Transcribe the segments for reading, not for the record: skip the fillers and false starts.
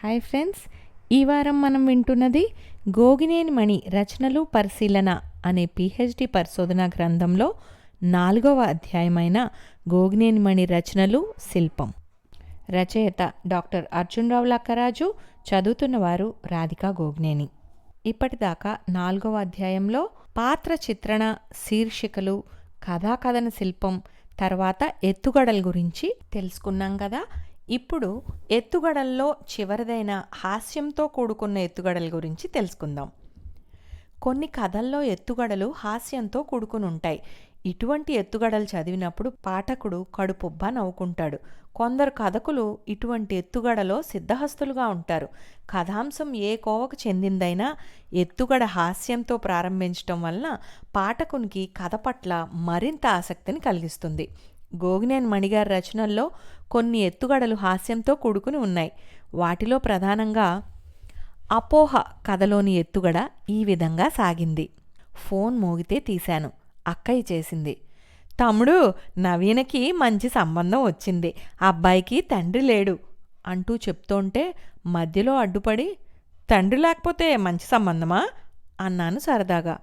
Hi friends, ఈ వారం మనం వింటున్నది గోగినేని మణి రచనలు పరిశీలన అనే పిహెచ్డి పరిశోధనా గ్రంథంలో 4వ అధ్యాయమైన గోగినేని మణి రచనలు శిల్పం. రచయిత డాక్టర్ అర్జున్ లక్కరాజు, చదువుతున్నవారు రాధికా గోగినేని. ఇప్పటిదాకా 4వ అధ్యాయంలో పాత్ర చిత్రణ, శీర్షికలు, కథాకథన శిల్పం, తర్వాత ఎత్తుగడల గురించి తెలుసుకున్నాం కదా. ఇప్పుడు ఎత్తుగడల్లో చివరిదైన హాస్యంతో కూడుకున్న ఎత్తుగడల గురించి తెలుసుకుందాం. కొన్ని కథల్లో ఎత్తుగడలు హాస్యంతో కూడుకుని ఉంటాయి. ఇటువంటి ఎత్తుగడలు చదివినప్పుడు పాఠకుడు కడుపుబ్బా నవ్వుకుంటాడు. కొందరు కథకులు ఇటువంటి ఎత్తుగడలో సిద్ధహస్తులుగా ఉంటారు. కథాంశం ఏ కోవకు చెందిందైనా ఎత్తుగడ హాస్యంతో ప్రారంభించటం వలన పాఠకునికి కథ పట్ల మరింత ఆసక్తిని కలిగిస్తుంది. గోగినేని మణిగారి రచనల్లో కొన్ని ఎత్తుగడలు హాస్యంతో కూడుకుని ఉన్నాయి. వాటిలో ప్రధానంగా అపోహ కథలోని ఎత్తుగడ ఈ విధంగా సాగింది. ఫోన్ మోగితే తీశాను. అక్కయ్య చేసింది. తమ్ముడు, నవీనకి మంచి సంబంధం వచ్చింది. అబ్బాయికి తండ్రి లేడు అంటూ చెప్తోంటే మధ్యలో అడ్డుపడి, తండ్రి లేకపోతే మంచి సంబంధమా అన్నాను సరదాగా.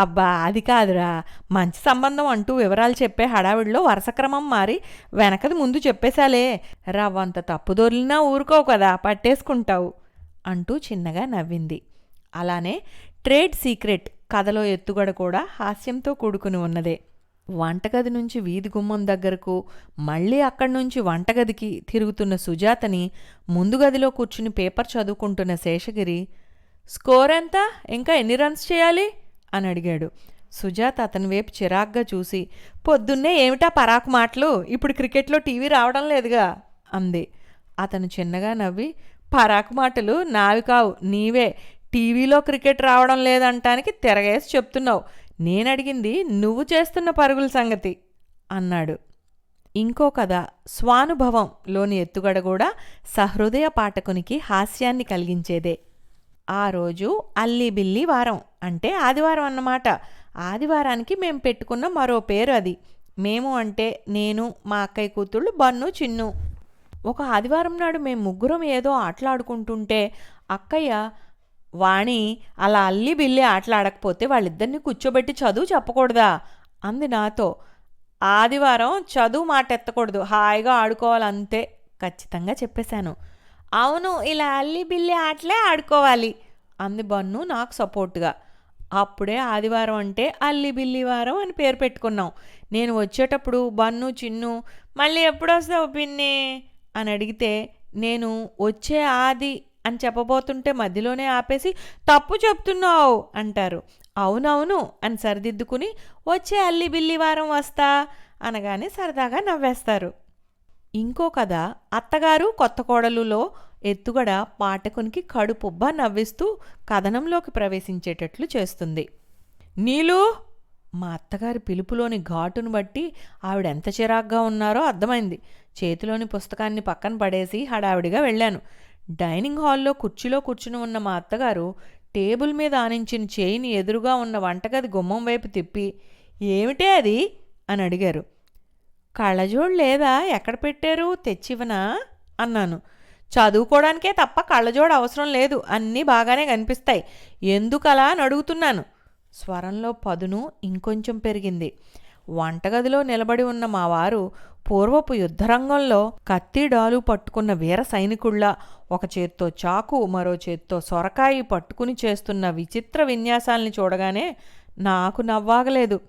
అబ్బా, అది కాదురా, మంచి సంబంధం అంటూ వివరాలు చెప్పే హడావిడిలో వరుసక్రమం మారి వెనకది ముందు చెప్పేశాలే. రవ్వంత తప్పుదొర్లినా ఊరుకోవు కదా, పట్టేసుకుంటావు అంటూ చిన్నగా నవ్వింది. అలానే ట్రేడ్ సీక్రెట్ కథలో ఎత్తుగడ కూడా హాస్యంతో కూడుకుని ఉన్నదే. వంటగది నుంచి వీధి గుమ్మం దగ్గరకు, మళ్ళీ అక్కడి నుంచి వంటగదికి తిరుగుతున్న సుజాతని ముందు గదిలో కూర్చుని పేపర్ చదువుకుంటున్న శేషగిరి, స్కోర్ ఎంత, ఇంకా ఎన్ని రన్స్ చేయాలి అని అడిగాడు. సుజాత అతని వైపు చిరాగ్గా చూసి, పొద్దున్నే ఏమిటా పరాకు మాటలు, ఇప్పుడు క్రికెట్లో టీవీ రావడం లేదుగా అంది. అతను చిన్నగా నవ్వి, పరాకు మాటలు నావి కావు, నీవే. టీవీలో క్రికెట్ రావడం లేదంటానికి తిరగేసి చెప్తున్నావు. నేనడిగింది నువ్వు చేస్తున్న పరుగుల సంగతి అన్నాడు. ఇంకో కథ స్వానుభవంలోని ఎత్తుగడ కూడా సహృదయ పాఠకునికి హాస్యాన్ని కలిగించేదే. ఆ రోజు అల్లి బిల్లి వారం, అంటే ఆదివారం అన్నమాట. ఆదివారానికి మేం పెట్టుకున్న మరో పేరు అది. మేము అంటే నేను, మా అక్కయ్య కూతుళ్ళు బన్ను, చిన్ను. ఒక ఆదివారం నాడు మేం ముగ్గురం ఏదో ఆటలాడుకుంటుంటే అక్కయ్య, వాణి, అలా అల్లి బిల్లి ఆటలాడకపోతే వాళ్ళిద్దరిని కూర్చోబెట్టి చదువు చెప్పకూడదా అంది నాతో. ఆదివారం చదువు మాట ఎత్తకూడదు, హాయిగా ఆడుకోవాలంతే ఖచ్చితంగా చెప్పేశాను. అవును, ఇలా అల్లి బిల్లి ఆటలే ఆడుకోవాలి అంది బన్ను నాకు సపోర్టుగా. అప్పుడే ఆదివారం అంటే అల్లి బిల్లి వారం అని పేరు పెట్టుకున్నాం. నేను వచ్చేటప్పుడు బన్ను, చిన్ను, మళ్ళీ ఎప్పుడొస్తావు పిన్ని అని అడిగితే, నేను వచ్చే ఆది అని చెప్పబోతుంటే మధ్యలోనే ఆపేసి తప్పు చెప్తున్నావు అంటారు. అవునవును అని సరిదిద్దుకుని వచ్చే అల్లి బిల్లి వారం వస్తా అనగానే సరదాగా నవ్వేస్తారు. ఇంకో కథ అత్తగారు కొత్త కోడలులో ఎత్తుగడ పాఠకునికి కడుపుబ్బా నవ్విస్తూ కథనంలోకి ప్రవేశించేటట్లు చేస్తుంది. నీలు, మా అత్తగారి పిలుపులోని ఘాటును బట్టి ఆవిడెంత చిరాగ్గా ఉన్నారో అర్థమైంది. చేతిలోని పుస్తకాన్ని పక్కన పడేసి హడావిడిగా వెళ్ళాను. డైనింగ్ హాల్లో కుర్చీలో కూర్చుని ఉన్న మా అత్తగారు టేబుల్ మీద ఆనించిన చేయిని ఎదురుగా ఉన్న వంటగది గుమ్మం వైపు తిప్పి, ఏమిటే అది అని అడిగారు. కళ్ళజోడు లేదా, ఎక్కడ పెట్టారు, తెచ్చివనా అన్నాను. చదువుకోవడానికే తప్ప కళ్ళజోడు అవసరం లేదు, అన్నీ బాగానే కనిపిస్తాయి, ఎందుకలా అని అడుగుతున్నాను. స్వరంలో పదును ఇంకొంచెం పెరిగింది. వంటగదిలో నిలబడి ఉన్న మా వారు పూర్వపు యుద్ధరంగంలో కత్తి డాలు పట్టుకున్న వీర సైనికుళ్ళ ఒక చేత్తో చాకు, మరో చేత్తో సొరకాయి పట్టుకుని చేస్తున్న విచిత్ర విన్యాసాల్ని చూడగానే నాకు నవ్వాగలేదు.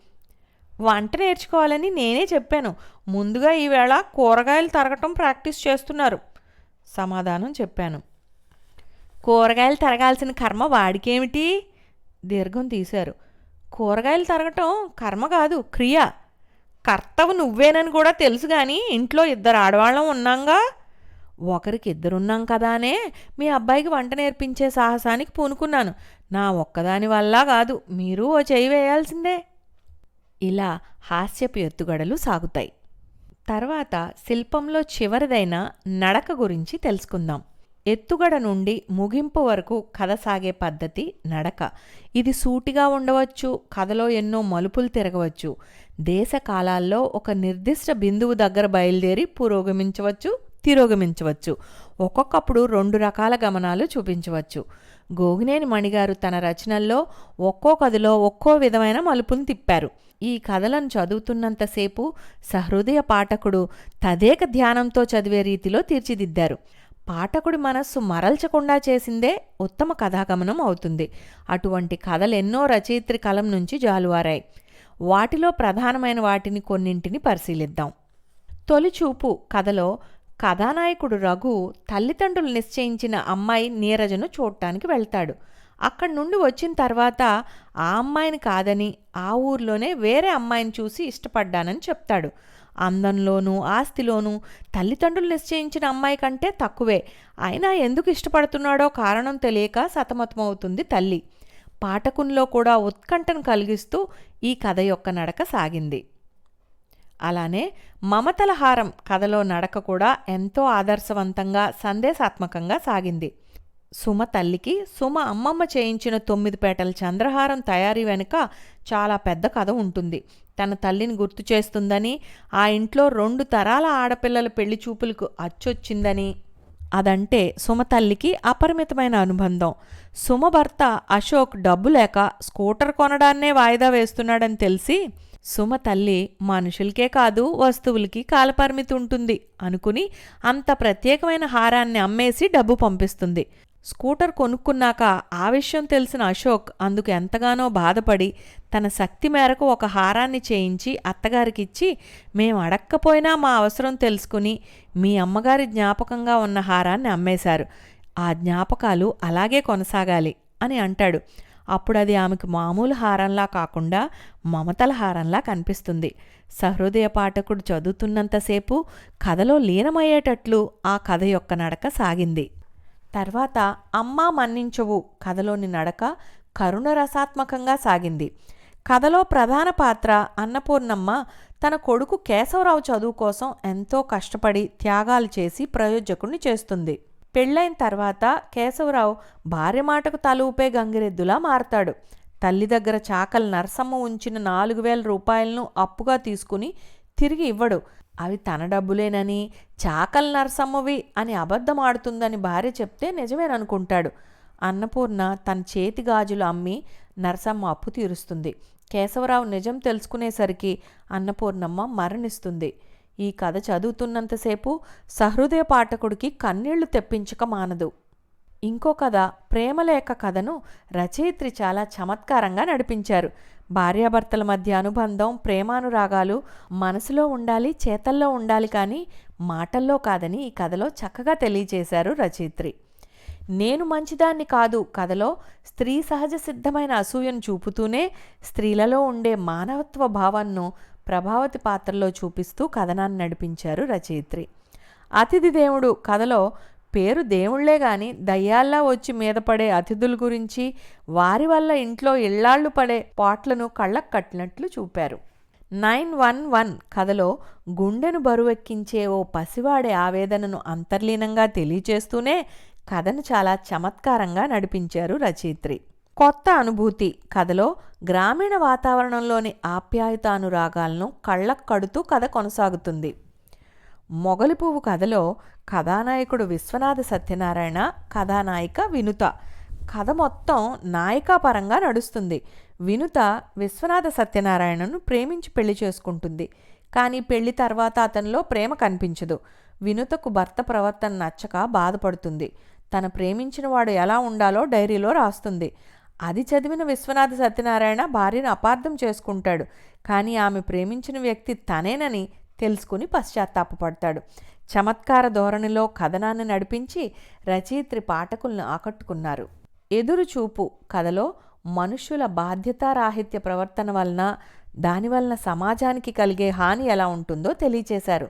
వంట నేర్చుకోవాలని నేనే చెప్పాను. ముందుగా ఈవేళ కూరగాయలు తరగటం ప్రాక్టీస్ చేస్తున్నారు సమాధానం చెప్పాను. కూరగాయలు తరగాల్సిన కర్మ వాడికేమిటి? దీర్ఘం తీశారు. కూరగాయలు తరగటం కర్మ కాదు, క్రియ. కర్తవు నువ్వేనని కూడా తెలుసు కానీ ఇంట్లో 2 ఆడవాళ్ళం ఉన్నాంగా. ఒకరికి 2 ఉన్నాం కదానే మీ అబ్బాయికి వంట నేర్పించే సాహసానికి పూనుకున్నాను. నా ఒక్కదాని వల్ల కాదు, మీరు ఓ చెయ్యి వేయాల్సిందే. ఇలా హాస్యపు ఎత్తుగడలు సాగుతాయి. తర్వాత శిల్పంలో చివరిదైన నడక గురించి తెలుసుకుందాం. ఎత్తుగడ నుండి ముగింపు వరకు కథ సాగే పద్ధతి నడక. ఇది సూటిగా ఉండవచ్చు, కథలో ఎన్నో మలుపులు తిరగవచ్చు. దేశ కాలాల్లో ఒక నిర్దిష్ట బిందువు దగ్గర బయలుదేరి పురోగమించవచ్చు, తిరోగమించవచ్చు. ఒక్కొక్కప్పుడు 2 రకాల గమనాలు చూపించవచ్చు. గోగినేని మణిగారు తన రచనల్లో ఒక్కో కథలో ఒక్కో విధమైన మలుపును తిప్పారు. ఈ కథలను చదువుతున్నంతసేపు సహృదయ పాఠకుడు తదేక ధ్యానంతో చదివే రీతిలో తీర్చిదిద్దారు. పాఠకుడి మనస్సు మరల్చకుండా చేసిందే ఉత్తమ కథాగమనం అవుతుంది. అటువంటి కథలెన్నో రచయిత్రి కలం నుంచి జాలువారాయి. వాటిలో ప్రధానమైన వాటిని కొన్నింటిని పరిశీలిద్దాం. తొలిచూపు కథలో కథానాయకుడు రఘు తల్లిదండ్రులు నిశ్చయించిన అమ్మాయి నీరజను చూడటానికి వెళ్తాడు. అక్కడి నుండి వచ్చిన తర్వాత ఆ అమ్మాయిని కాదని ఆ ఊర్లోనే వేరే అమ్మాయిని చూసి ఇష్టపడ్డానని చెప్తాడు. అందంలోనూ ఆస్తిలోనూ తల్లిదండ్రులు నిశ్చయించిన అమ్మాయి కంటే తక్కువే. అయినా ఎందుకు ఇష్టపడుతున్నాడో కారణం తెలియక సతమతమవుతుంది తల్లి. పాఠకునిలో కూడా ఉత్కంఠను కలిగిస్తూ ఈ కథ యొక్క నడక సాగింది. అలానే మమతల హారం కథలో నడక కూడా ఎంతో ఆదర్శవంతంగా సందేశాత్మకంగా సాగింది. సుమ తల్లికి సుమ అమ్మమ్మ చేయించిన 9 పేటల చంద్రహారం తయారీ వెనుక చాలా పెద్ద కథ ఉంటుంది. తన తల్లిని గుర్తు చేస్తుందని, ఆ ఇంట్లో 2 తరాల ఆడపిల్లల పెళ్లి చూపులకు అచ్చొచ్చిందని, అదంటే సుమ తల్లికి అపరిమితమైన అనుబంధం. సుమ భర్త అశోక్ డబ్బు లేక స్కూటర్ కొనడాన్నే వాయిదా వేస్తున్నాడని తెలిసి సుమ తల్లి మనుషులకే కాదు వస్తువులకి కాలపరిమితి ఉంటుంది అనుకుని అంత ప్రత్యేకమైన హారాన్ని అమ్మేసి డబ్బు పంపిస్తుంది. స్కూటర్ కొనుక్కున్నాక ఆ విషయం తెలిసిన అశోక్ అందుకు ఎంతగానో బాధపడి తన శక్తి మేరకు ఒక హారాన్ని చేయించి అత్తగారికిచ్చి, మేం అడక్కపోయినా మా అవసరం తెలుసుకుని మీ అమ్మగారి జ్ఞాపకంగా ఉన్న హారాన్ని అమ్మేశారు. ఆ జ్ఞాపకాలు అలాగే కొనసాగాలి అని అంటాడు. అప్పుడు అది ఆమెకు మామూలు హారంలా కాకుండా మమతల హారంలా కనిపిస్తుంది. సహృదయ పాఠకుడు చదువుతున్నంతసేపు కథలో లీనమయ్యేటట్లు ఆ కథ యొక్క నడక సాగింది. తర్వాత అమ్మా మన్నించవు కథలోని నడక కరుణరసాత్మకంగా సాగింది. కథలో ప్రధాన పాత్ర అన్నపూర్ణమ్మ తన కొడుకు కేశవరావు చదువు కోసం ఎంతో కష్టపడి త్యాగాలు చేసి ప్రయోజకుడిని చేస్తుంది. పెళ్ళైన తర్వాత కేశవరావు భార్య మాటకు తల ఊపే గంగిరెద్దులా మారతాడు. తల్లి దగ్గర చాకలి నరసమ్మ ఉంచిన 4,000 రూపాయలను అప్పుగా తీసుకుని తిరిగి ఇవ్వడు. అవి తన డబ్బులేనని, చాకలి నరసమ్మవి అని అబద్ధమాడుతుందని భార్య చెప్తే నిజమేననుకుంటాడు. అన్నపూర్ణ తన చేతి గాజులు అమ్మి నరసమ్మ అప్పు తీరుస్తుంది. కేశవరావు నిజం తెలుసుకునేసరికి అన్నపూర్ణమ్మ మరణిస్తుంది. ఈ కథ చదువుతున్నంతసేపు సహృదయ పాఠకుడికి కన్నీళ్లు తెప్పించక మానదు. ఇంకో కథ ప్రేమలేఖ కథను రచయిత్రి చాలా చమత్కారంగా నడిపించారు. భార్యాభర్తల మధ్య అనుబంధం, ప్రేమానురాగాలు మనసులో ఉండాలి, చేతల్లో ఉండాలి, కానీ మాటల్లో కాదని ఈ కథలో చక్కగా తెలియజేశారు రచయిత్రి. నేను మంచిదాన్ని కాదు కథలో స్త్రీ సహజ సిద్ధమైన అసూయను చూపుతూనే స్త్రీలలో ఉండే మానవత్వ భావాన్ని ప్రభావతి పాత్రలో చూపిస్తూ కథనాన్ని నడిపించారు రచయిత్రి. అతిథి దేవుడు కథలో పేరు దేవుళ్లే గాని దయ్యాల్లా వచ్చి మీద పడే అతిథుల గురించి, వారి వల్ల ఇంట్లో ఇళ్లాళ్లు పడే పాట్లను కళ్ళకు కట్టినట్లు చూపారు. 911 కథలో గుండెను బరువెక్కించే ఓ పసివాడే ఆవేదనను అంతర్లీనంగా తెలియచేస్తూనే కథను చాలా చమత్కారంగా నడిపించారు రచయిత్రి. కొత్త అనుభూతి కథలో గ్రామీణ వాతావరణంలోని ఆప్యాయతానురాగాలను కళ్ళకు కడుతూ కథ కొనసాగుతుంది. మొగలి పువ్వు కథలో కథానాయకుడు విశ్వనాథ సత్యనారాయణ, కథానాయిక వినుత. కథ మొత్తం నాయికాపరంగా నడుస్తుంది. వినుత విశ్వనాథ సత్యనారాయణను ప్రేమించి పెళ్లి చేసుకుంటుంది. కానీ పెళ్లి తర్వాత అతనిలో ప్రేమ కనిపించదు. వినుతకు భర్త ప్రవర్తన నచ్చక బాధపడుతుంది. తన ప్రేమించిన వాడు ఎలా ఉండాలో డైరీలో రాస్తుంది. అది చదివిన విశ్వనాథ సత్యనారాయణ భార్యను అపార్థం చేసుకుంటాడు. కానీ ఆమె ప్రేమించిన వ్యక్తి తనేనని తెలుసుకుని పశ్చాత్తాపపడతాడు. చమత్కార ధోరణిలో కథనాన్ని నడిపించి రచయిత్రి పాఠకులను ఆకట్టుకున్నారు. ఎదురుచూపు కథలో మనుష్యుల బాధ్యతారాహిత్య ప్రవర్తన వలన, దానివలన సమాజానికి కలిగే హాని ఎలా ఉంటుందో తెలియచేశారు.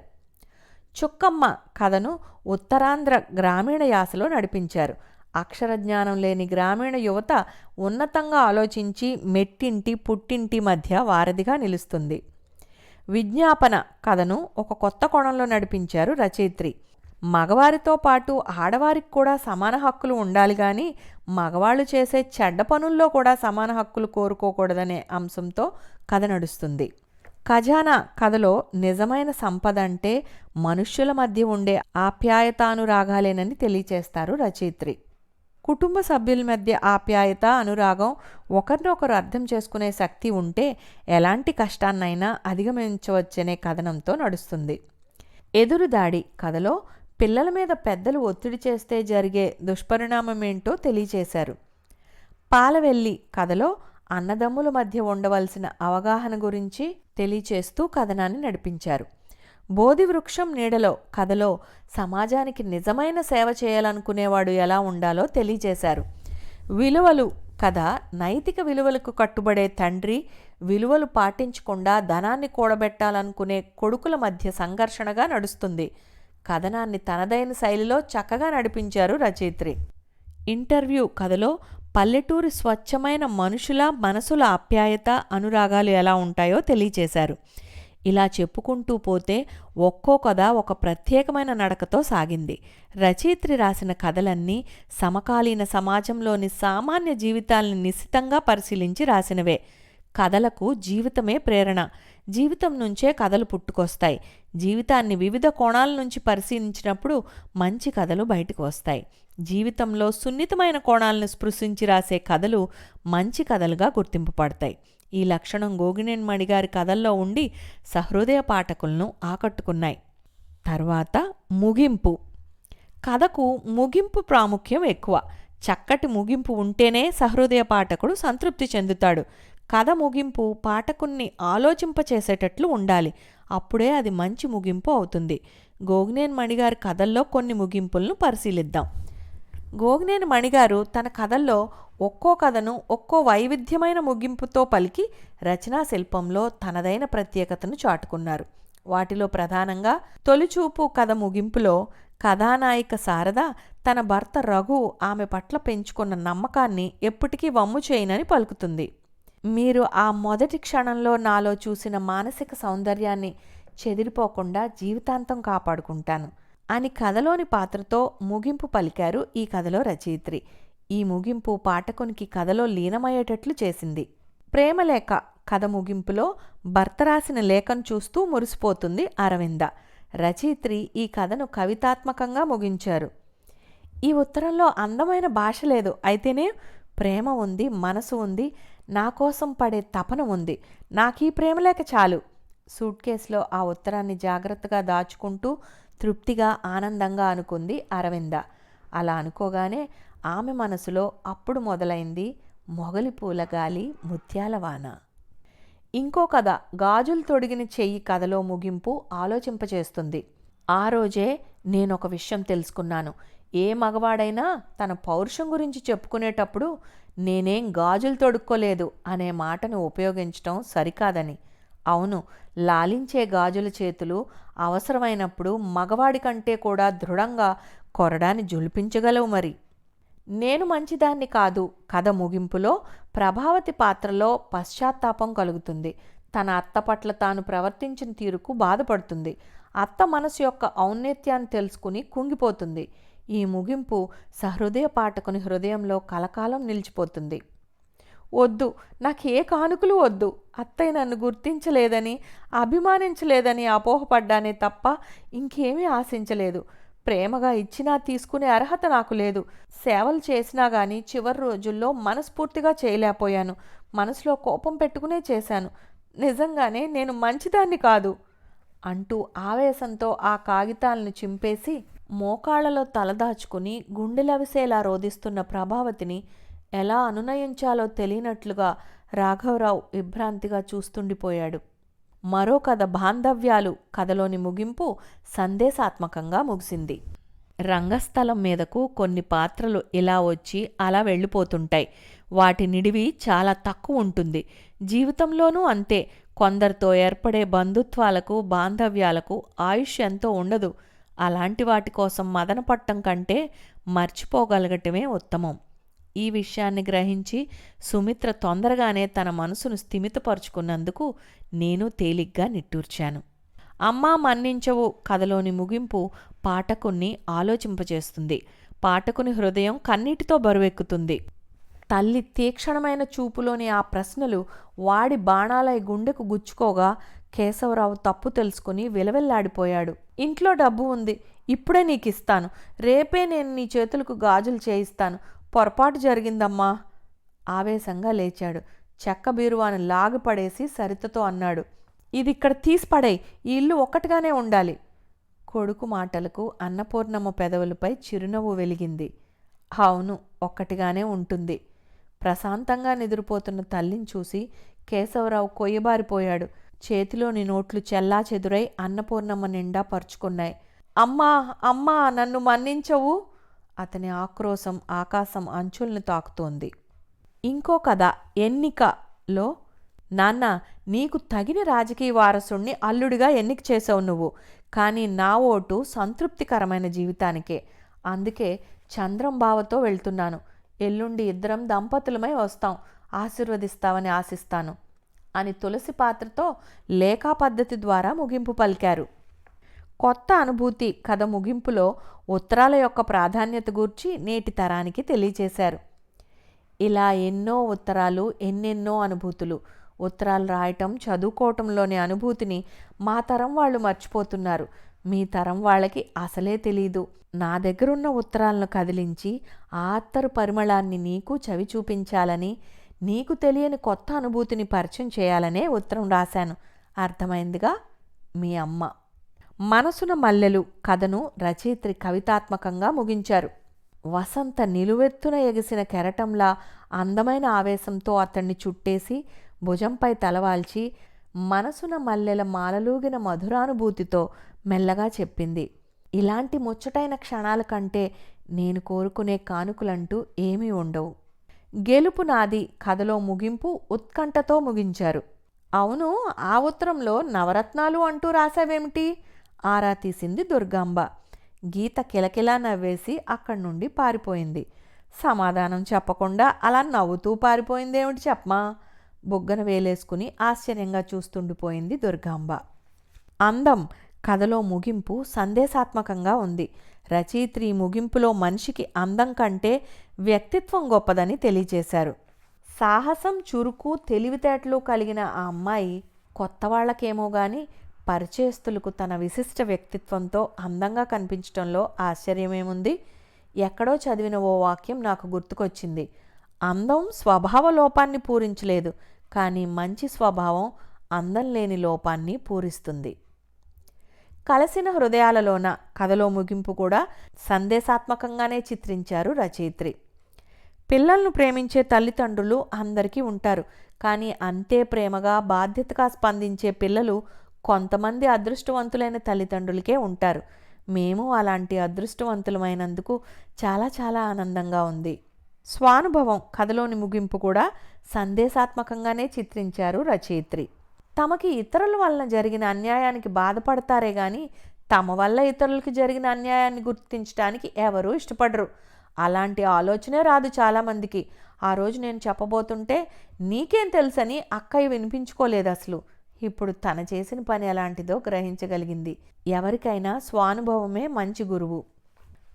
చుక్కమ్మ కథను ఉత్తరాంధ్ర గ్రామీణ యాసలో నడిపించారు. అక్షరజ్ఞానం లేని గ్రామీణ యువత ఉన్నతంగా ఆలోచించి మెట్టింటి పుట్టింటి మధ్య వారధిగా నిలుస్తుంది. విజ్ఞాపన కథను ఒక కొత్త కోణంలో నడిపించారు రచయిత్రి. మగవారితో పాటు ఆడవారికి కూడా సమాన హక్కులు ఉండాలి, కానీ మగవాళ్ళు చేసే చెడ్డ పనుల్లో కూడా సమాన హక్కులు కోరుకోకూడదనే అంశంతో కథ నడుస్తుంది. ఖజానా కథలో నిజమైన సంపద అంటే మనుష్యుల మధ్య ఉండే ఆప్యాయతానురాగాలేనని తెలియచేస్తారు రచయిత్రి. కుటుంబ సభ్యుల మధ్య ఆప్యాయత, అనురాగం, ఒకరినొకరు అర్థం చేసుకునే శక్తి ఉంటే ఎలాంటి కష్టాన్నైనా అధిగమించవచ్చనే కథనంతో నడుస్తుంది. ఎదురుదాడి కథలో పిల్లల మీద పెద్దలు ఒత్తిడి చేస్తే జరిగే దుష్పరిణామమేంటో తెలియచేశారు. పాలవెల్లి కథలో అన్నదమ్ముల మధ్య ఉండవలసిన అవగాహన గురించి తెలియచేస్తూ కథనాన్ని నడిపించారు. బోధివృక్షం నీడలో కథలో సమాజానికి నిజమైన సేవ చేయాలనుకునేవాడు ఎలా ఉండాలో తెలియచేశారు. విలువలు కథ నైతిక విలువలకు కట్టుబడే తండ్రి, విలువలు పాటించకుండా ధనాన్ని కూడబెట్టాలనుకునే కొడుకుల మధ్య సంఘర్షణగా నడుస్తుంది. కథనాన్ని తనదైన శైలిలో చక్కగా నడిపించారు రచయిత్రి. ఇంటర్వ్యూ కథలో పల్లెటూరి స్వచ్ఛమైన మనుషుల మనసుల ఆప్యాయత, అనురాగాలు ఎలా ఉంటాయో తెలియచేశారు. ఇలా చెప్పుకుంటూ పోతే ఒక్కో కథ ఒక ప్రత్యేకమైన నడకతో సాగింది. రచయిత్రి రాసిన కథలన్నీ సమకాలీన సమాజంలోని సామాన్య జీవితాల్ని నిశితంగా పరిశీలించి రాసినవే. కథలకు జీవితమే ప్రేరణ. జీవితం నుంచే కథలు పుట్టుకొస్తాయి. జీవితాన్ని వివిధ కోణాల నుంచి పరిశీలించినప్పుడు మంచి కథలు బయటకు వస్తాయి. జీవితంలో సున్నితమైన కోణాలను స్పృశించి రాసే కథలు మంచి కథలుగా గుర్తింపు పడతాయి. ఈ లక్షణం గోగినేని మణిగారి కథల్లో ఉండి సహృదయ పాఠకులను ఆకట్టుకున్నాయి. తర్వాత ముగింపు. కథకు ముగింపు ప్రాముఖ్యం ఎక్కువ. చక్కటి ముగింపు ఉంటేనే సహృదయ పాఠకుడు సంతృప్తి చెందుతాడు. కథ ముగింపు పాఠకుణ్ణి ఆలోచింపచేసేటట్లు ఉండాలి. అప్పుడే అది మంచి ముగింపు అవుతుంది. గోగినేని మణిగారి కథల్లో కొన్ని ముగింపులను పరిశీలిద్దాం. గోగినేని మణిగారు తన కథల్లో ఒక్కో కథను ఒక్కో వైవిధ్యమైన ముగింపుతో పలికి రచనా శిల్పంలో తనదైన ప్రత్యేకతను చాటుకున్నారు. వాటిలో ప్రధానంగా తొలిచూపు కథ ముగింపులో కథానాయిక శారద తన భర్త రఘు ఆమె పట్ల పెంచుకున్న నమ్మకాన్ని ఎప్పటికీ వమ్ము చేయనని పలుకుతుంది. మీరు ఆ మొదటి క్షణంలో నాలో చూసిన మానసిక సౌందర్యాన్ని చెదిరిపోకుండా జీవితాంతం కాపాడుకుంటాను అని కథలోని పాత్రతో ముగింపు పలికారు ఈ కథలో రచయిత్రి. ఈ ముగింపు పాఠకునికి కథలో లీనమయ్యేటట్లు చేసింది. ప్రేమలేఖ కథ ముగింపులో భర్త రాసిన లేఖను చూస్తూ మురిసిపోతుంది అరవింద. రచయిత్రి ఈ కథను కవితాత్మకంగా ముగించారు. ఈ ఉత్తరంలో అందమైన భాష లేదు, అయితేనే ప్రేమ ఉంది, మనసు ఉంది, నా కోసం పడే తపన ఉంది. నాకీ ప్రేమలేఖ చాలు. సూట్ కేసులో ఆ ఉత్తరాన్ని జాగ్రత్తగా దాచుకుంటూ తృప్తిగా ఆనందంగా అనుకుంది అరవింద. అలా అనుకోగానే ఆమె మనసులో అప్పుడు మొదలైంది మొగలి పూల గాలి ముత్యాల వాన. ఇంకో కథ గాజులు తొడిగిన చెయ్యి కథలో ముగింపు ఆలోచింపచేస్తుంది. ఆ రోజే నేనొక విషయం తెలుసుకున్నాను. ఏ మగవాడైనా తన పౌరుషం గురించి చెప్పుకునేటప్పుడు నేనేం గాజులు తొడుక్కోలేదు అనే మాటను ఉపయోగించటం సరికాదని. అవును, లాలించే గాజుల చేతులు అవసరమైనప్పుడు మగవాడి కంటే కూడా దృఢంగా కొరడాన్ని జులిపించగలవు మరి. నేను మంచిదాన్ని కాదు కథ ముగింపులో ప్రభావతి పాత్రలో పశ్చాత్తాపం కలుగుతుంది. తన అత్త పట్ల తాను ప్రవర్తించిన తీరుకు బాధపడుతుంది. అత్త మనసు యొక్క ఔన్నత్యాన్ని తెలుసుకుని కుంగిపోతుంది. ఈ ముగింపు సహృదయ పాఠకుని హృదయంలో కలకాలం నిలిచిపోతుంది. వద్దు, నాకు ఏ కానుకలు వద్దు, అత్తయ్య నన్ను గుర్తించలేదని అభిమానించలేదని అపోహపడ్డానే తప్ప ఇంకేమీ ఆశించలేదు. ప్రేమగా ఇచ్చినా తీసుకునే అర్హత నాకు లేదు. సేవలు చేసినా కానీ చివరి రోజుల్లో మనస్ఫూర్తిగా చేయలేకపోయాను. మనసులో కోపం పెట్టుకునే చేశాను. నిజంగానే నేను మంచిదాన్ని కాదు అంటూ ఆవేశంతో ఆ కాగితాలను చింపేసి మోకాళ్లలో తలదాచుకుని గుండెలవిసేలా రోదిస్తున్న ప్రభావతిని ఎలా అనునయించాలో తెలియనట్లుగా రాఘవరావు విభ్రాంతిగా చూస్తుండిపోయాడు. మరో కథ బాంధవ్యాలు కథలోని ముగింపు సందేశాత్మకంగా ముగిసింది. రంగస్థలం మీదకు కొన్ని పాత్రలు ఇలా వచ్చి అలా వెళ్ళిపోతుంటాయి. వాటి నిడివి చాలా తక్కువ ఉంటుంది. జీవితంలోనూ అంతే. కొందరితో ఏర్పడే బంధుత్వాలకు, బాంధవ్యాలకు ఆయుష్ ఎంతో ఉండదు. అలాంటి వాటి కోసం మదనపట్టం కంటే మర్చిపోగలగటమే ఉత్తమం. ఈ విషయాన్ని గ్రహించి సుమిత్ర తొందరగానే తన మనసును స్థిమితపరుచుకున్నందుకు నేను తేలిగ్గా నిట్టూర్చాను. అమ్మా మన్నించవు కథలోని ముగింపు పాఠకుణ్ణి ఆలోచింపచేస్తుంది. పాఠకుని హృదయం కన్నీటితో బరువెక్కుతుంది. తల్లి తీక్షణమైన చూపులోని ఆ ప్రశ్నలు వాడి బాణాలై గుండెకు గుచ్చుకోగా కేశవరావు తప్పు తెలుసుకుని విలవిల్లాడిపోయాడు. ఇంట్లో డబ్బు ఉంది, ఇప్పుడే నీకిస్తాను, రేపే నేను నీ చేతులకు గాజులు చేయిస్తాను, పొరపాటు జరిగిందమ్మా. ఆవేశంగా లేచాడు. చెక్క బీరువాను లాగిపడేసి సరితతో అన్నాడు, ఇది ఇక్కడ తీసిపడేయ్, ఈ ఇల్లు ఒక్కటిగానే ఉండాలి. కొడుకు మాటలకు అన్నపూర్ణమ్మ పెదవులపై చిరునవ్వు వెలిగింది. అవును, ఒక్కటిగానే ఉంటుంది. ప్రశాంతంగా నిద్రపోతున్న తల్లిని చూసి కేశవరావు కొయ్యబారిపోయాడు. చేతిలోని నోట్లు చెల్లా చెదురై అన్నపూర్ణమ్మ నిండా పరుచుకున్నాయి. అమ్మా అమ్మా, నన్ను మన్నించవు. అతని ఆక్రోశం ఆకాశం అంచుల్ని తాకుతోంది. ఇంకో కథ ఎన్నికలో, నాన్న, నీకు తగిన రాజకీయ వారసుణ్ణి అల్లుడిగా ఎన్నిక చేసావు నువ్వు, కానీ నా ఓటు సంతృప్తికరమైన జీవితానికే. అందుకే చంద్రం బావతో వెళ్తున్నాను. ఎల్లుండి ఇద్దరం దంపతులమై వస్తాం, ఆశీర్వదిస్తావని ఆశిస్తాను అని తులసి పాత్రతో లేఖా పద్ధతి ద్వారా ముగింపు పలికారు. కొత్త అనుభూతి కథ ముగింపులో ఉత్తరాల యొక్క ప్రాధాన్యత గూర్చి నేటి తరానికి తెలియచేశారు. ఇలా ఎన్నో ఉత్తరాలు, ఎన్నెన్నో అనుభూతులు. ఉత్తరాలు రాయటం, చదువుకోవటంలోని అనుభూతిని మా తరం వాళ్ళు మర్చిపోతున్నారు. మీ తరం వాళ్ళకి అసలే తెలీదు. నా దగ్గరున్న ఉత్తరాలను కదిలించి ఆ అత్తరు పరిమళాన్ని నీకు చవి చూపించాలని, నీకు తెలియని కొత్త అనుభూతిని పరిచయం చేయాలనే ఉత్తరం రాశాను. అర్థమైందిగా? మీ అమ్మ. మనసున మల్లెలు కథను రచయిత్రి కవితాత్మకంగా ముగించారు. వసంత నిలువెత్తున ఎగిసిన కెరటంలా అందమైన ఆవేశంతో అతన్ని చుట్టేసి భుజంపై తలవాల్చి మనసున మల్లెల మాలలూగిన మధురానుభూతితో మెల్లగా చెప్పింది, ఇలాంటి ముచ్చటైన క్షణాల కంటే నేను కోరుకునే కానుకలంటూ ఏమీ ఉండవు. గెలుపు నాది కథలో ముగింపు ఉత్కంఠతో ముగించారు. అవును, ఆ ఉత్తరంలో నవరత్నాలు అంటూ రాసావేమిటి? ఆరా తీసింది దుర్గాంబ. గీత కిలకిలా నవ్వేసి అక్కడి నుండి పారిపోయింది. సమాధానం చెప్పకుండా అలా నవ్వుతూ పారిపోయిందేమిటి చెప్పమా? బొగ్గన వేలేసుకుని ఆశ్చర్యంగా చూస్తుండిపోయింది దుర్గాంబ. అందం కథలో ముగింపు సందేశాత్మకంగా ఉంది. రచయిత్రి ముగింపులో మనిషికి అందం కంటే వ్యక్తిత్వం గొప్పదని తెలియచేశారు. సాహసం, చురుకు, తెలివితేటలు కలిగిన ఆ అమ్మాయి కొత్త వాళ్ళకేమో గాని పరిచయస్తులకు తన విశిష్ట వ్యక్తిత్వంతో అందంగా కనిపించడంలో ఆశ్చర్యమేముంది? ఎక్కడో చదివిన ఓ వాక్యం నాకు గుర్తుకొచ్చింది. అందం స్వభావ లోపాన్ని పూరించలేదు, కానీ మంచి స్వభావం అందం లేని లోపాన్ని పూరిస్తుంది. కలసిన హృదయాలలోన కథలో ముగింపు కూడా సందేశాత్మకంగానే చిత్రించారు రచయిత్రి. పిల్లలను ప్రేమించే తల్లిదండ్రులు అందరికీ ఉంటారు, కానీ అంతే ప్రేమగా, బాధ్యతగా స్పందించే పిల్లలు కొంతమంది అదృష్టవంతులైన తల్లిదండ్రులకే ఉంటారు. మేము అలాంటి అదృష్టవంతులమైనందుకు చాలా చాలా ఆనందంగా ఉంది. స్వానుభవం కథలోని ముగింపు కూడా సందేశాత్మకంగానే చిత్రించారు రచయిత్రి. తమకి ఇతరుల వలన జరిగిన అన్యాయానికి బాధపడతారే గాని తమ వల్ల ఇతరులకి జరిగిన అన్యాయాన్ని గుర్తించడానికి ఎవరూ ఇష్టపడరు. అలాంటి ఆలోచనే రాదు చాలామందికి. ఆ రోజు నేను చెప్పబోతుంటే నీకేం తెలుసని అక్కయ్య వినిపించుకోలేదు అసలు. ఇప్పుడు తన చేసిన పని ఎలాంటిదో గ్రహించగలిగింది. ఎవరికైనా స్వానుభవమే మంచి గురువు.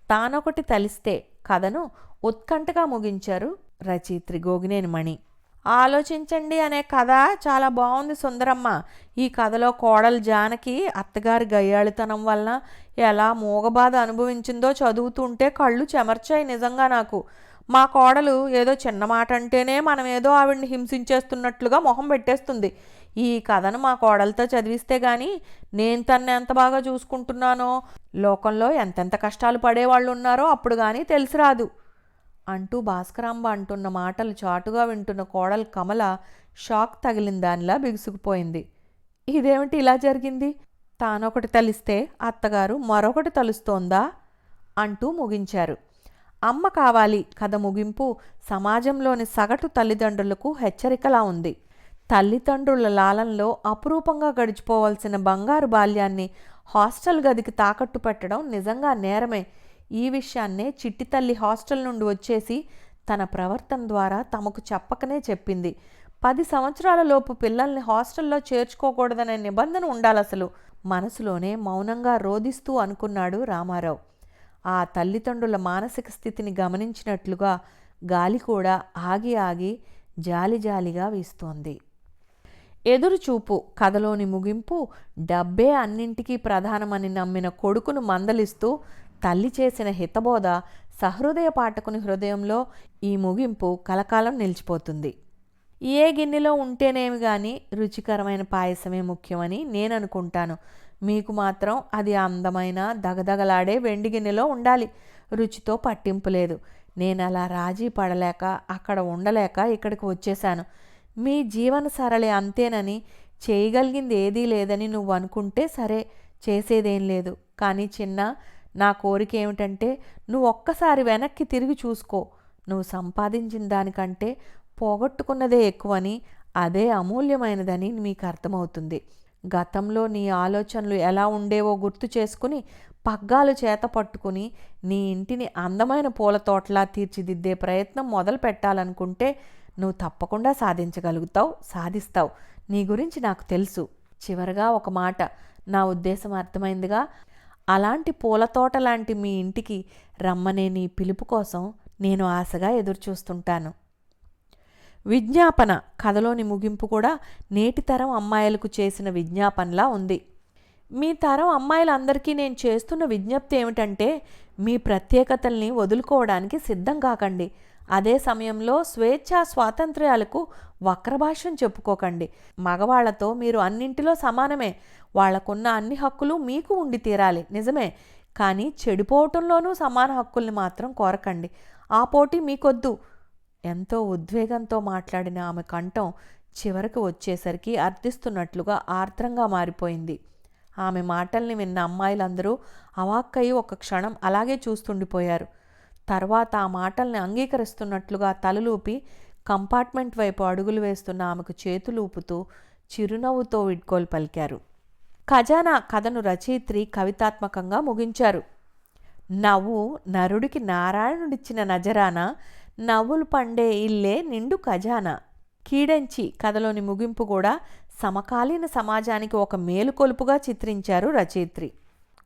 తానొకటి తలిస్తే కథను ఉత్కంఠగా ముగించారు రచయిత్రి గోగినేని మణి. ఆలోచించండి అనే కథ చాలా బాగుంది సుందరమ్మ. ఈ కథలో కోడలు జానకి అత్తగారి గయ్యాళితనం వలన ఎలా మూగబాధ అనుభవించిందో చదువుతుంటే కళ్ళు చెమర్చాయి నిజంగా నాకు. మా కోడలు ఏదో చిన్న మాట అంటేనే మనం ఏదో ఆవిడ్ని హింసించేస్తున్నట్లుగా మొహం పెట్టేస్తుంది. ఈ కథను మా కోడలతో చదివిస్తే గాని నేను తన్ని ఎంత బాగా చూసుకుంటున్నానో, లోకంలో ఎంతెంత కష్టాలు పడేవాళ్ళు ఉన్నారో అప్పుడు కానీ తెలిసిరాదు అంటూ భాస్కరాంబ అంటున్న మాటలు చాటుగా వింటున్న కోడలు కమల షాక్ తగిలిన దానిలా బిగుసుకుపోయింది. ఇదేమిటి ఇలా జరిగింది? తానొకటి తలిస్తే అత్తగారు మరొకటి తలుస్తోందా అంటూ ముగించారు. అమ్మ కావాలి కథ ముగింపు సమాజంలోని సగటు తల్లిదండ్రులకు హెచ్చరికలా ఉంది. తల్లిదండ్రుల లాలంలో అపురూపంగా గడిచిపోవలసిన బంగారు బాల్యాన్ని హాస్టల్ గదికి తాకట్టు పెట్టడం నిజంగా నేరమే. ఈ విషయాన్నే చిట్టి తల్లి హాస్టల్ నుండి వచ్చేసి తన ప్రవర్తన ద్వారా తమకు చెప్పకనే చెప్పింది. 10 సంవత్సరాల లోపు పిల్లల్ని హాస్టల్లో చేర్చుకోకూడదనే నిబంధన ఉండాలసలు. మనసులోనే మౌనంగా రోదిస్తూ అనుకున్నాడు రామారావు. ఆ తల్లిదండ్రుల మానసిక స్థితిని గమనించినట్లుగా గాలి కూడా ఆగి ఆగి జాలి జాలిగా వీస్తోంది. ఎదురుచూపు కథలోని ముగింపు డబ్బే అన్నింటికీ ప్రధానమని నమ్మిన కొడుకును మందలిస్తూ తల్లి చేసిన హితబోధ సహృదయ పాఠకుని హృదయంలో ఈ ముగింపు కలకాలం నిలిచిపోతుంది. ఏ గిన్నెలో ఉంటేనేమి కానీ రుచికరమైన పాయసమే ముఖ్యమని నేను అనుకుంటాను. మీకు మాత్రం అది అందమైన దగదగలాడే వెండి గిన్నెలో ఉండాలి. రుచితో పట్టింపు లేదు. నేను అలా రాజీ పడలేక అక్కడ ఉండలేక ఇక్కడికి వచ్చేశాను. మీ జీవన సరళి అంతేనని, చేయగలిగింది ఏదీ లేదని నువ్వు అనుకుంటే సరే, చేసేదేం లేదు. కానీ చిన్న, నా కోరిక ఏమిటంటే నువ్వు ఒక్కసారి వెనక్కి తిరిగి చూసుకో. నువ్వు సంపాదించిన దానికంటే పోగొట్టుకున్నదే ఎక్కువని, అదే అమూల్యమైనదని మీకు అర్థమవుతుంది. గతంలో నీ ఆలోచనలు ఎలా ఉండేవో గుర్తు చేసుకుని పగ్గాలు చేత పట్టుకుని నీ ఇంటిని అందమైన పూల తోటలా తీర్చిదిద్దే ప్రయత్నం మొదలు పెట్టాలనుకుంటే నువ్వు తప్పకుండా సాధిస్తావు. నీ గురించి నాకు తెలుసు. చివరగా ఒక మాట, నా ఉద్దేశం అర్థమైందిగా. అలాంటి పూల తోట లాంటి మీ ఇంటికి రమ్మనే నీ పిలుపు కోసం నేను ఆశగా ఎదురుచూస్తుంటాను. విజ్ఞాపన కథలోని ముగింపు కూడా నేటి తరం అమ్మాయిలకు చేసిన విజ్ఞాపనలా ఉంది. మీ తరం అమ్మాయిలందరికీ నేను చేస్తున్న విజ్ఞప్తి ఏమిటంటే, మీ ప్రత్యేకతల్ని వదులుకోవడానికి సిద్ధం కాకండి. అదే సమయంలో స్వాతంత్ర్యాలకు వక్రభాష్యం చెప్పుకోకండి. మగవాళ్లతో మీరు అన్నింటిలో సమానమే. వాళ్లకున్న అన్ని హక్కులు మీకు ఉండి తీరాలి, నిజమే. కానీ చెడిపోవటంలోనూ సమాన హక్కుల్ని మాత్రం కోరకండి. ఆ పోటీ మీకొద్దు. ఎంతో ఉద్వేగంతో మాట్లాడిన ఆమె కంఠం చివరికి వచ్చేసరికి అర్థిస్తున్నట్లుగా ఆర్ద్రంగా మారిపోయింది. ఆమె మాటల్ని విన్న అమ్మాయిలందరూ అవాక్కయి ఒక క్షణం అలాగే చూస్తుండిపోయారు. తర్వాత ఆ మాటల్ని అంగీకరిస్తున్నట్లుగా తలలూపి కంపార్ట్మెంట్ వైపు అడుగులు వేస్తున్న ఆమెకు చేతులూపుతూ చిరునవ్వుతో వీడ్కోలు పలికారు. ఖజానా కథను రచయిత్రి కవితాత్మకంగా ముగించారు. నవ్వు నరుడికి నారాయణుడిచ్చిన నజరానా, నవ్వులు పండే ఇల్లే నిండు ఖజానా. కీడెంచి కథలోని ముగింపు కూడా సమకాలీన సమాజానికి ఒక మేలుకొలుపుగా చిత్రించారు రచయిత్రి.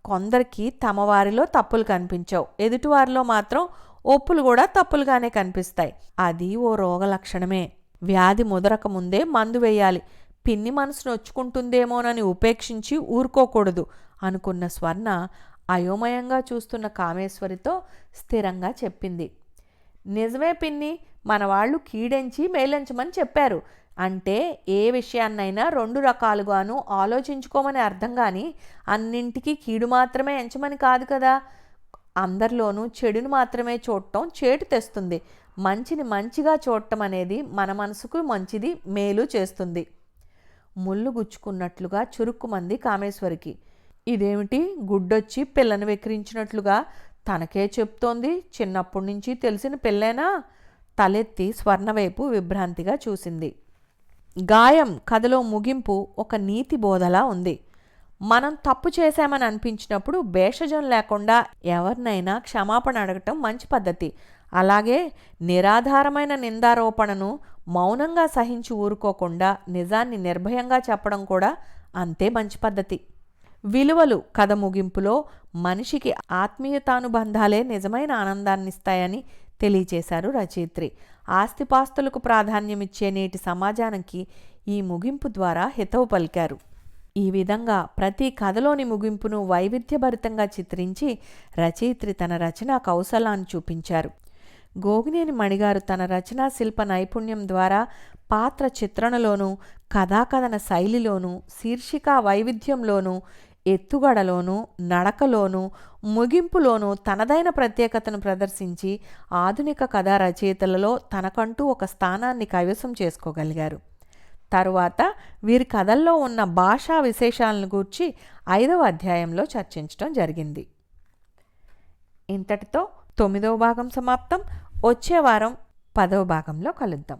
కొందరికి తమ వారిలో తప్పులు కనిపించవు, ఎదుటివారిలో మాత్రం ఒప్పులు కూడా తప్పులుగానే కనిపిస్తాయి. అది ఓ రోగ లక్షణమే. వ్యాధి ముదరక ముందే మందు వేయాలి. పిన్ని మనసు నొచ్చుకుంటుందేమోనని ఉపేక్షించి ఊరుకోకూడదు అనుకున్న స్వర్ణ అయోమయంగా చూస్తున్న కామేశ్వరితో స్థిరంగా చెప్పింది. నిజమే పిన్ని, మన వాళ్ళు కీడెంచి మేలెంచమని చెప్పారు. అంటే ఏ విషయాన్నైనా రెండు రకాలుగాను ఆలోచించుకోమని అర్థం. కానీ అన్నింటికీ కీడు మాత్రమే ఎంచమని కాదు కదా. అందరిలోనూ చెడును మాత్రమే చూడటం చేటు తెస్తుంది. మంచిని మంచిగా చూడటం అనేది మన మనసుకు మంచిది, మేలు చేస్తుంది. ముళ్ళు గుచ్చుకున్నట్లుగా చురుక్కుమంది కామేశ్వరికి. ఇదేమిటి, గుడ్డొచ్చి పిల్లని వెక్కిరించినట్లుగా తనకే చెప్తోంది? చిన్నప్పటి నుంచి తెలిసిన పిల్లేనా? తలెత్తి స్వర్ణవైపు విభ్రాంతిగా చూసింది. గాయం కథలో ముగింపు ఒక నీతి బోధలా ఉంది. మనం తప్పు చేశామని అనిపించినప్పుడు భేషజం లేకుండా ఎవరినైనా క్షమాపణ అడగటం మంచి పద్ధతి. అలాగే నిరాధారమైన నిందారోపణను మౌనంగా సహించి ఊరుకోకుండా నిజాన్ని నిర్భయంగా చెప్పడం కూడా అంతే మంచి పద్ధతి. విలువలు కథ ముగింపులో మనిషికి ఆత్మీయతానుబంధాలే నిజమైన ఆనందాన్నిస్తాయని తెలియచేశారు రచయిత్రి. ఆస్తిపాస్తులకు ప్రాధాన్యమిచ్చే నేటి సమాజానికి ఈ ముగింపు ద్వారా హితవు పలికారు. ఈ విధంగా ప్రతి కథలోని ముగింపును వైవిధ్యభరితంగా చిత్రించి రచయిత్రి తన రచనా కౌశలాన్ని చూపించారు. గోగినేని మణిగారు తన రచనా శిల్ప నైపుణ్యం ద్వారా పాత్ర చిత్రణలోనూ, కథాకథన శైలిలోనూ, శీర్షిక వైవిధ్యంలోనూ, ఎత్తుగడలోనూ, నడకలోనూ, ముగింపులోనూ తనదైన ప్రత్యేకతను ప్రదర్శించి ఆధునిక కథా రచయితలలో తనకంటూ ఒక స్థానాన్ని కైవసం చేసుకోగలిగారు. తరువాత వీరి కథల్లో ఉన్న భాషా విశేషాలను గూర్చి 5వ అధ్యాయంలో చర్చించడం జరిగింది. ఇంతటితో 9వ భాగం సమాప్తం. వచ్చే వారం 10వ భాగంలో కలుద్దాం.